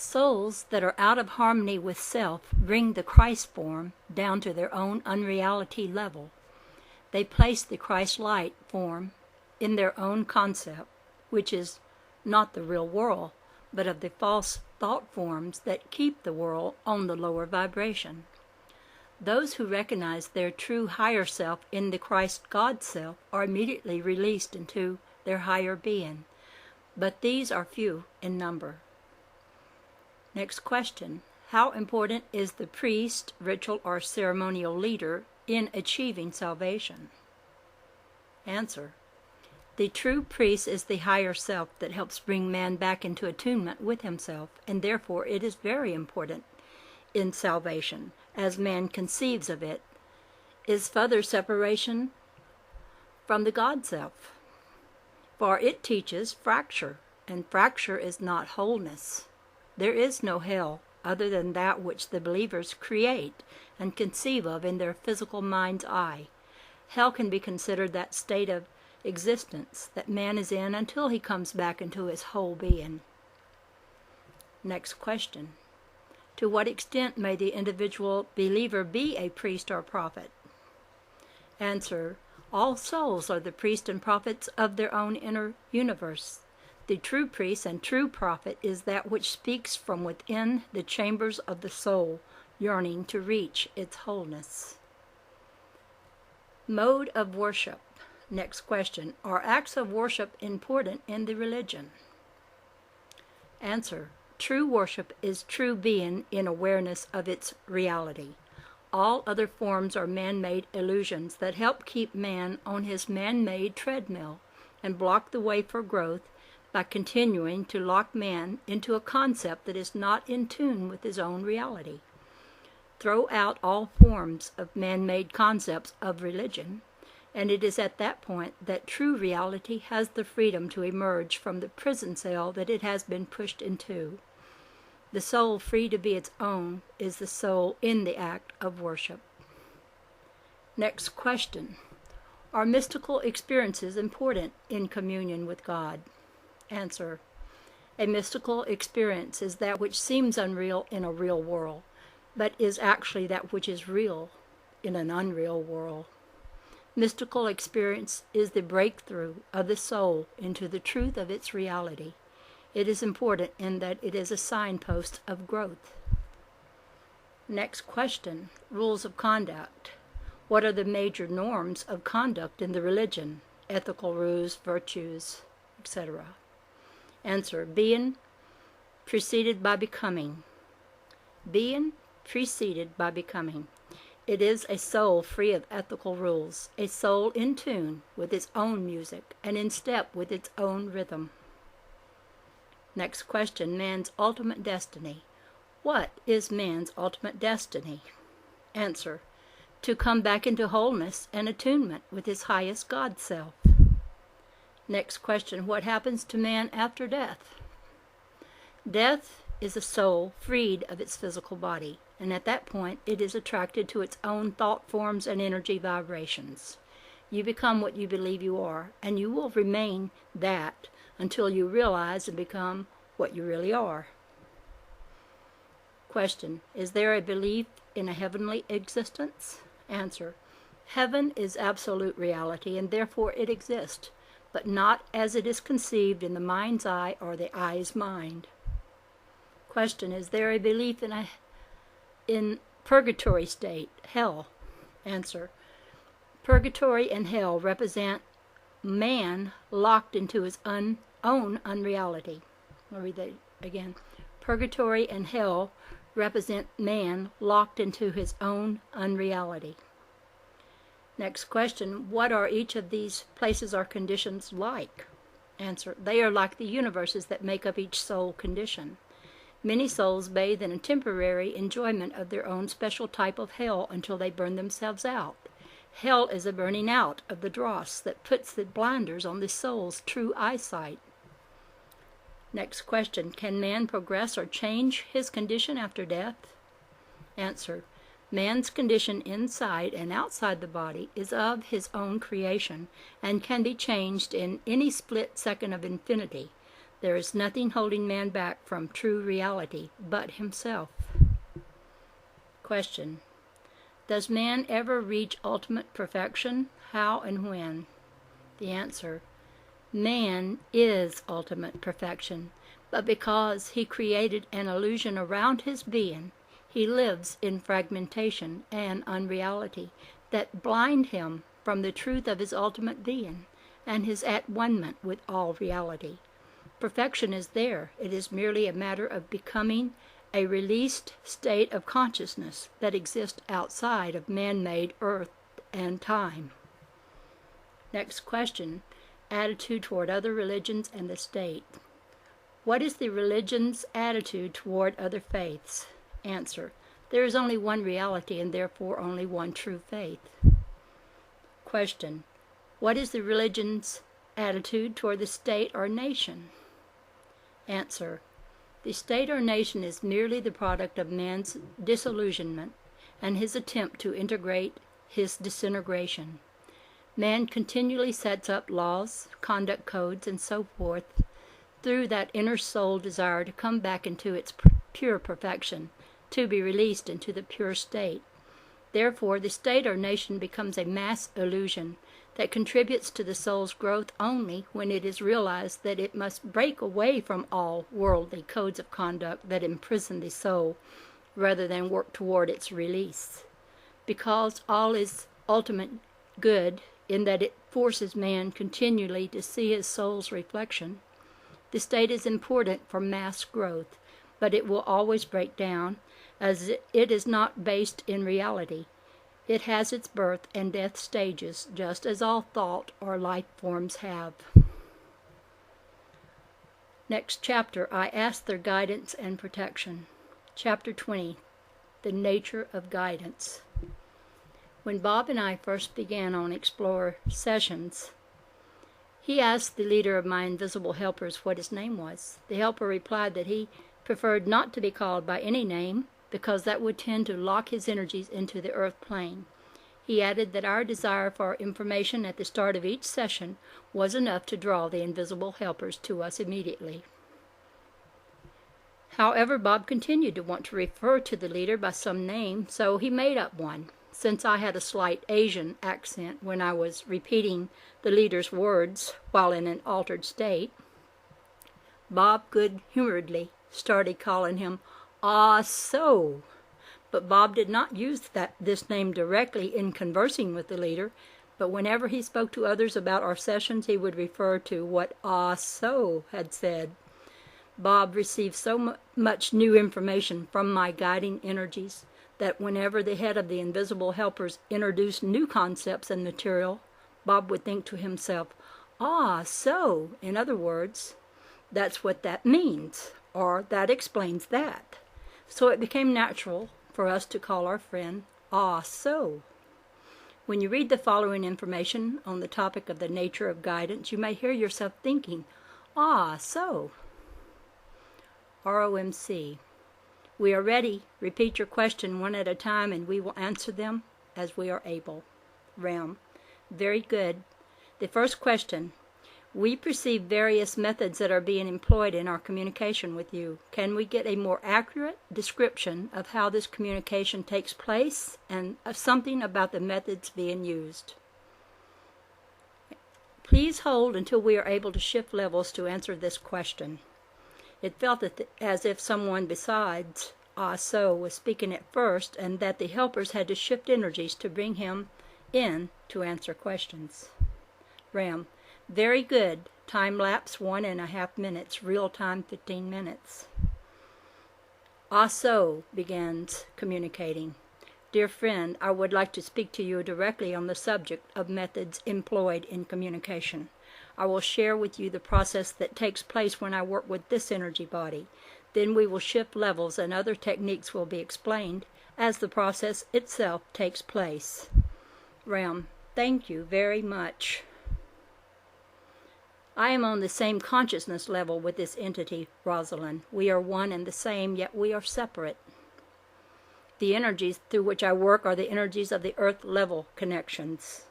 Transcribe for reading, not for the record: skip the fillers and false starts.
Souls that are out of harmony with self bring the Christ form down to their own unreality level. They place the Christ-light form in their own concept, which is not the real world, but of the false thought forms that keep the world on the lower vibration. Those who recognize their true higher self in the Christ God self are immediately released into their higher being, but these are few in number. Next question. How important is the priest, ritual, or ceremonial leader in achieving salvation? Answer. The true priest is the higher self that helps bring man back into attunement with himself, and therefore it is very important in salvation, as man conceives of it, is further separation from the God self. For it teaches fracture, and fracture is not wholeness. There is no hell other than that which the believers create and conceive of in their physical mind's eye. Hell can be considered that state of existence that man is in until he comes back into his whole being. Next question. To what extent may the individual believer be a priest or prophet? Answer. All souls are the priests and prophets of their own inner universe. The true priest and true prophet is that which speaks from within the chambers of the soul, yearning to reach its wholeness. Mode of worship. Next question. Are acts of worship important in the religion? Answer. True worship is true being in awareness of its reality. All other forms are man-made illusions that help keep man on his man-made treadmill and block the way for growth by continuing to lock man into a concept that is not in tune with his own reality. Throw out all forms of man-made concepts of religion, and it is at that point that true reality has the freedom to emerge from the prison cell that it has been pushed into. The soul free to be its own is the soul in the act of worship. Next question. Are mystical experiences important in communion with God? Answer. A mystical experience is that which seems unreal in a real world, but is actually that which is real in an unreal world. Mystical experience is the breakthrough of the soul into the truth of its reality. It is important in that it is a signpost of growth. Next question. Rules of conduct. What are the major norms of conduct in the religion? Ethical rules, virtues, etc. Answer. Being preceded by becoming. Being preceded by becoming. It is a soul free of ethical rules, a soul in tune with its own music and in step with its own rhythm. Next question. Man's ultimate destiny. What is man's ultimate destiny? Answer. To come back into wholeness and attunement with his highest God self. Next question. What happens to man after death? Death is a soul freed of its physical body, and at that point it is attracted to its own thought forms and energy vibrations. You become what you believe you are, and you will remain that until you realize and become what you really are. Question. Is there a belief in a heavenly existence? Answer. Heaven is absolute reality, and therefore it exists, but not as it is conceived in the mind's eye or the eye's mind. Question. Is there a belief in purgatory state, hell? Answer. Purgatory and hell represent man locked into his own unreality. I'll read that again. Purgatory and hell represent man locked into his own unreality. Next question. What are each of these places or conditions like? Answer. They are like the universes that make up each soul condition. Many souls bathe in a temporary enjoyment of their own special type of hell until they burn themselves out. Hell is a burning out of the dross that puts the blinders on the soul's true eyesight. Next question. Can man progress or change his condition after death? Answer. Man's condition inside and outside the body is of his own creation and can be changed in any split second of infinity. There is nothing holding man back from true reality but himself. Question: does man ever reach ultimate perfection? How and when? The answer: man is ultimate perfection, but because he created an illusion around his being, he lives in fragmentation and unreality that blind him from the truth of his ultimate being and his at-one-ment with all reality. Perfection is there. It is merely a matter of becoming a released state of consciousness that exists outside of man-made earth and time. Next question: attitude toward other religions and the state. What is the religion's attitude toward other faiths? Answer: there is only one reality and therefore only one true faith. Question: what is the religion's attitude toward the state or nation? Answer: the state or nation is merely the product of man's disillusionment and his attempt to integrate his disintegration. Man continually sets up laws, conduct codes, and so forth through that inner soul desire to come back into its pure perfection, to be released into the pure state. Therefore, the state or nation becomes a mass illusion that contributes to the soul's growth only when it is realized that it must break away from all worldly codes of conduct that imprison the soul, rather than work toward its release. Because all is ultimate good in that it forces man continually to see his soul's reflection, the state is important for mass growth, but it will always break down, as it is not based in reality. It has its birth and death stages, just as all thought or life forms have. Next chapter, I ask their guidance and protection. Chapter 20, the nature of guidance. When Bob and I first began on Explorer sessions, he asked the leader of my invisible helpers what his name was. The helper replied that he preferred not to be called by any name, because that would tend to lock his energies into the earth plane. He added that our desire for information at the start of each session was enough to draw the invisible helpers to us immediately. However, Bob continued to want to refer to the leader by some name, so he made up one. Since I had a slight Asian accent when I was repeating the leader's words while in an altered state, Bob good-humoredly started calling him "Ah, so." But Bob did not use this name directly in conversing with the leader, but whenever he spoke to others about our sessions, he would refer to what "Ah, so" had said. Bob received so much new information from my guiding energies that whenever the head of the invisible helpers introduced new concepts and material, Bob would think to himself, "Ah, so," in other words, "that's what that means," or "that explains that." So it became natural for us to call our friend "Ah, so." When you read the following information on the topic of the nature of guidance, you may hear yourself thinking, "Ah, so." ROMC. We are ready. Repeat your question one at a time and we will answer them as we are able. RAM. Very good. The first question. We perceive various methods that are being employed in our communication with you. Can we get a more accurate description of how this communication takes place and something about the methods being used? Please hold until we are able to shift levels to answer this question. It felt as if someone besides "Ah, so" was speaking at first, and that the helpers had to shift energies to bring him in to answer questions. RAM. Very good. Time lapse 1.5 minutes. Real time 15 minutes. "Ah, so" begins communicating. Dear friend, I would like to speak to you directly on the subject of methods employed in communication. I will share with you the process that takes place when I work with this energy body. Then we will shift levels and other techniques will be explained as the process itself takes place. RAM. Thank you very much. I am on the same consciousness level with this entity, Rosalind. We are one and the same, yet we are separate. The energies through which I work are the energies of the earth level connections.